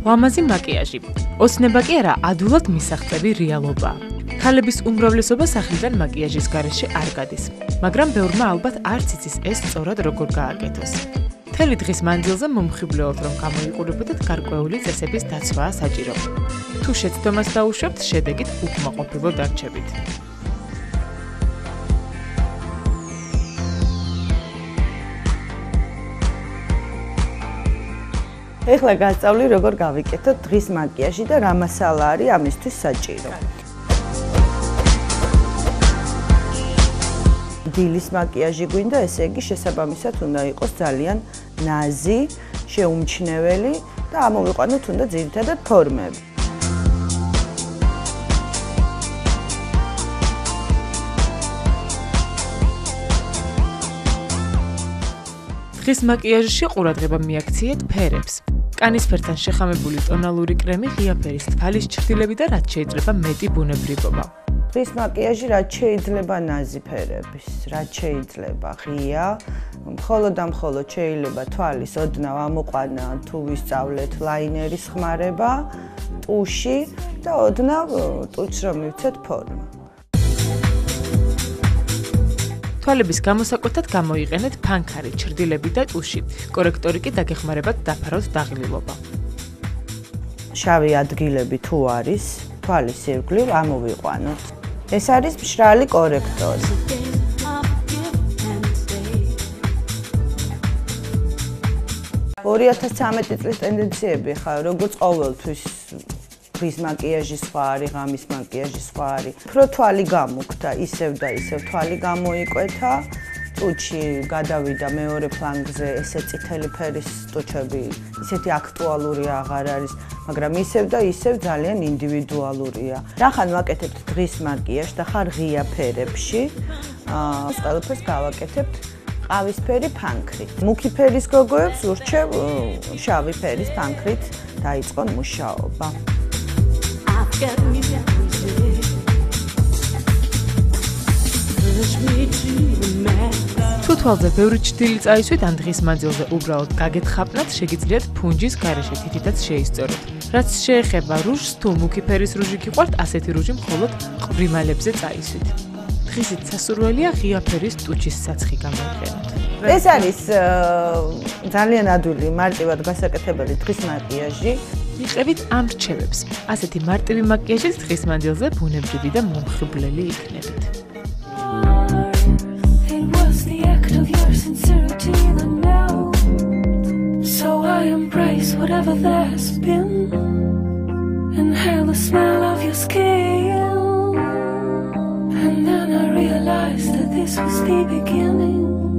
ლამაზი მაკიაჟი. ოცნება კი არა, ადვილად მისაღწევი რეალობაა. ქალების უმრავლესობა სახლიდან მაკიაჟის გარეშე არ გადის, მაგრამ ბევრმა ალბათ არც იცის ეს სწორად როგორ გააკეთოს. მთელი დღის მანძილზე მომხიბვლეობთ, რომ გამოიყურებოდეთ გარკვეული წესების დაცვაა საჭირო. თუ შეცდომას დაუშვებთ, შედეგით უკმაყოფილო დარჩებით. ეხლა გასწავლი როგორ გავიკეთოთ დღის მაკიაჟი და რა მასალა არის ამისთვის საჭირო. დილის მაკიაჟი გვინდა, ესე იგი შესაბამისად უნდა იყოს ძალიან ნაზი, შეუმჩნეველი და ამოვიყვანოთ უნდა ძირითადად ფორმები. დღის მაკიაჟში ყურადღება მიაქციეთ ფერებს. კანის ფერთან შეხამებული ტონალური კრემი ღია ფერის თვალის ჩრდილები და რაც შეიძლება მეტი ბუნებრივობა. დღის მაკიაჟი რაც შეიძლება ნაზი ფერების, რაც შეიძლება ღია, მხოლოდ და მხოლოდ შეიძლება თვალის ოდნავ ამოყვანა თუ ვისწავლეთ ლაინერის ხმარება, ტუში და ოდნავ ტუჩს რომ მივცეთ ფორმა. თვალების გამოსაკვეთად გამოიყენეთ ფანქარი, ჩრდილები და ტუში. კორექტორი კი დაგეხმარებათ დაფაროთ დაღლილობა. შავი ადგილები თუ არის, თვალის ირგვლივ ამოვიყვანოთ. ეს არის მშრალი კორექტორი. $2013 წლის ტენდენციები ხა როგორც ყოველთვის დღის მაკიაჟი სხვა არის, ღამის მაკიაჟი სხვა არის. უფრო თვალი გამოგდა, ისევ და ისევ თვალი გამოიკვეთა. ტუჩი გადავიდა მეორე ფლანგზე, ესე წითელი ფერის ტუჩები, ისეთი აქტუალური აღარ არის, მაგრამ ისევ და ისევ ძალიან ინდივიდუალურია. რახან ვაკეთებთ დღის მაკიაჟს და ხარ ღია ფერებში, ეს ყველაფერს გავაკეთებთ ყავისფერი ფანქრით. მუქი ფერის გოგოებს ურჩევ შავი ფერის ფანქრით დაიწყონ მუშაობა. თუ თვალზე ბევრი ჩრდილი წაისვით ან დღის მანძილზე უბრალოდ გაგეთხაპნათ, შეგიძლიათ ფუნჯის გარეშე თითითაც შეისწოროთ. რაც შეეხება რუჟს, თუ მუქი ფერის რუჟი გიყვართ, ასეთი რუჟი მხოლოდ ყვრიმალებზე წაისვით. დღისით სასურველია ღია ფერის ტუჩის საცხი გამოიყენოთ. ეს არის ძალიან ადვილი, მარტივად გასაკეთებელი დღის მაკიაჟი. იყევით ამ რჩევებს. ასეთი მარტივი მაკიაჟით დღის მანძილზე ბუნებრივი და მომხიბვლელი იქნებით. Whatever there's been, inhale the smell of your skin, and then I realized that this was the beginning.